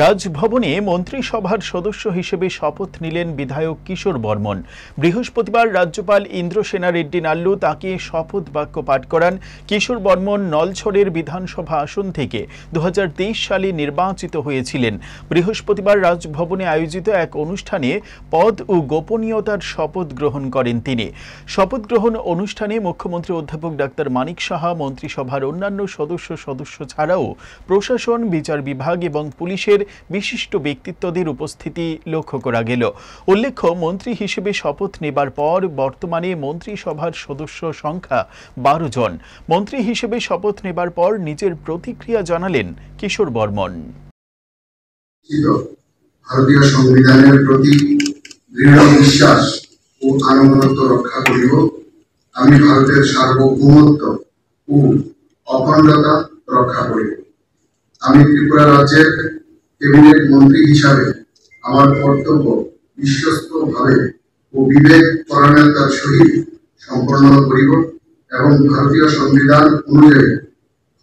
রাজভবনে মন্ত্রিসভার সদস্য হিসেবে শপথ নিলেন বিধায়ক কিশোর বর্মন। বৃহস্পতিবার রাজ্যপাল ইন্দ্রসেনা রেড্ডি নাল্লু তাকে শপথ বাক্য পাঠ করান। কিশোর বর্মন নলছড়ের বিধানসভা আসন থেকে 2023 সালে নির্বাচিত হয়েছিলেন। বৃহস্পতিবার রাজভবনে আয়োজিত এক অনুষ্ঠানে পদ ও গোপনীয়তার শপথ গ্রহণ করেন তিনি। শপথ গ্রহণ অনুষ্ঠানে মুখ্যমন্ত্রী অধ্যাপক ডাক্তার মানিক সাহা, মন্ত্রিসভার অন্যান্য সদস্য ছাড়াও প্রশাসন, বিচার বিভাগ এবং পুলিশের বিশিষ্ট ব্যক্তিত্বদের উপস্থিতি লক্ষ্য করা গেল। উল্লেখ্য, মন্ত্রী হিসেবে শপথ নেবার পর বর্তমানে মন্ত্রিসভার সদস্য সংখ্যা 12 জন। মন্ত্রী হিসেবে শপথ নেবার পর নিজের প্রতিক্রিয়া জানালেন কিশোর বর্মন। ভারতীয় সংবিধানের প্রতি দৃঢ় বিশ্বাস ও আনুগত্য রক্ষা করিব। আমি ভারতের সার্বভৌমত্ব ও অখণ্ডতা রক্ষা করিব। আমি ত্রিপুরা রাজ্যের ক্যাবিনেট মন্ত্রী হিসাবে আমার কর্তব্য বিশ্বস্তভাবে ও বিবেক পরায়ণতার সহিত সম্পন্ন করিব এবং ভারতীয় সংবিধান অনুযায়ী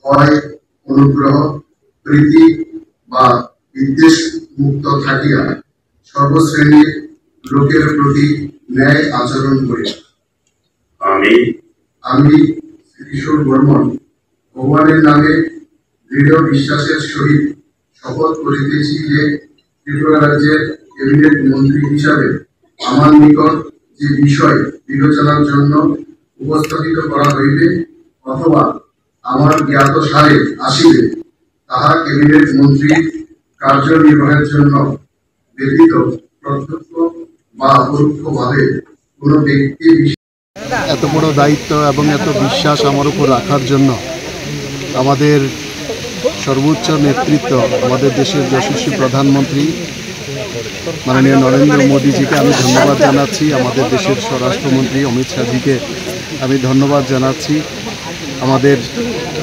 ভয়, অনুগ্রহ, প্রীতি বা বিদ্বেষ মুক্ত থাকিয়া সর্বশ্রেণীর লোকের প্রতি ন্যায় আচরণ করিব। আমি কিশোর বর্মন ভগবানের নামে দৃঢ় বিশ্বাসের সহিত শপথ করিতেছি যে ত্রিপুরা রাজ্যের ক্যাবিনেট মন্ত্রী হিসাবে আমার নিকট যে বিষয় বিবেচনার জন্য উপস্থাপিত করা হইবে অথবা আমার জ্ঞাত সারে আসিবে, তাহা ক্যাবিনেট মন্ত্রীর কার্যনির্বাহের জন্য ব্যতীত প্রত্যক্ষ বা পরোক্ষভাবে কোনো ব্যক্তি এত বড় দায়িত্ব এবং এত বিশ্বাস আমার উপর রাখার জন্য আমাদের সর্বোচ্চ নেতৃত্ব, আমাদের দেশের যশস্বী প্রধানমন্ত্রী মাননীয় নরেন্দ্র মোদীজিকে আমি ধন্যবাদ জানাচ্ছি। আমাদের দেশের স্বরাষ্ট্রমন্ত্রী অমিত শাহজিকে আমি ধন্যবাদ জানাচ্ছি। আমাদের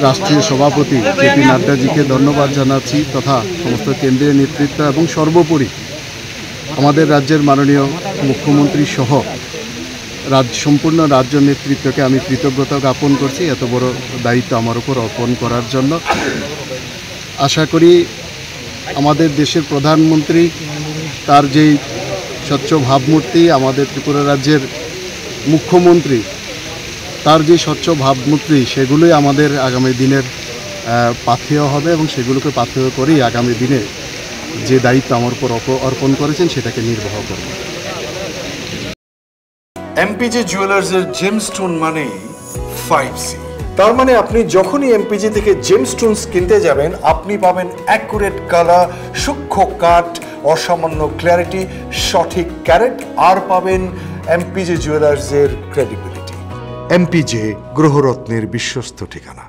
রাষ্ট্রীয় সভাপতি জেপি নাড্ডাজিকে ধন্যবাদ জানাচ্ছি, তথা সমস্ত কেন্দ্রীয় নেতৃত্ব এবং সর্বোপরি আমাদের রাজ্যের মাননীয় মুখ্যমন্ত্রী সহ সম্পূর্ণ রাজ্য নেতৃত্বকে আমি কৃতজ্ঞতা জ্ঞাপন করছি এত বড় দায়িত্ব আমার উপর অর্পণ করার জন্য। আশা করি আমাদের দেশের প্রধানমন্ত্রী তার যেই স্বচ্ছ ভাবমূর্তি, আমাদের ত্রিপুরা রাজ্যের মুখ্যমন্ত্রী তার যে স্বচ্ছ ভাবমূর্তি, সেগুলোই আমাদের আগামী দিনের পাথেয় হবে এবং সেগুলোকে পাথেয় করেই আগামী দিনে যে দায়িত্ব আমার উপর অর্পণ করেছেন সেটাকে নির্বাহ করব। এমপিজে জুয়েলার্সের জেমস্টোন মানে 5C। তার মানে আপনি যখনই এমপিজে থেকে জেমস্টোনস কিনতে যাবেন, আপনি পাবেন অ্যাকুরেট কালার, সূক্ষ্ম কাট, অসামান্য ক্ল্যারিটি, সঠিক ক্যারেট, আর পাবেন এমপিজে জুয়েলার্সের ক্রেডিবিলিটি। এমপিজে গ্রহরত্নের বিশ্বস্ত ঠিকানা।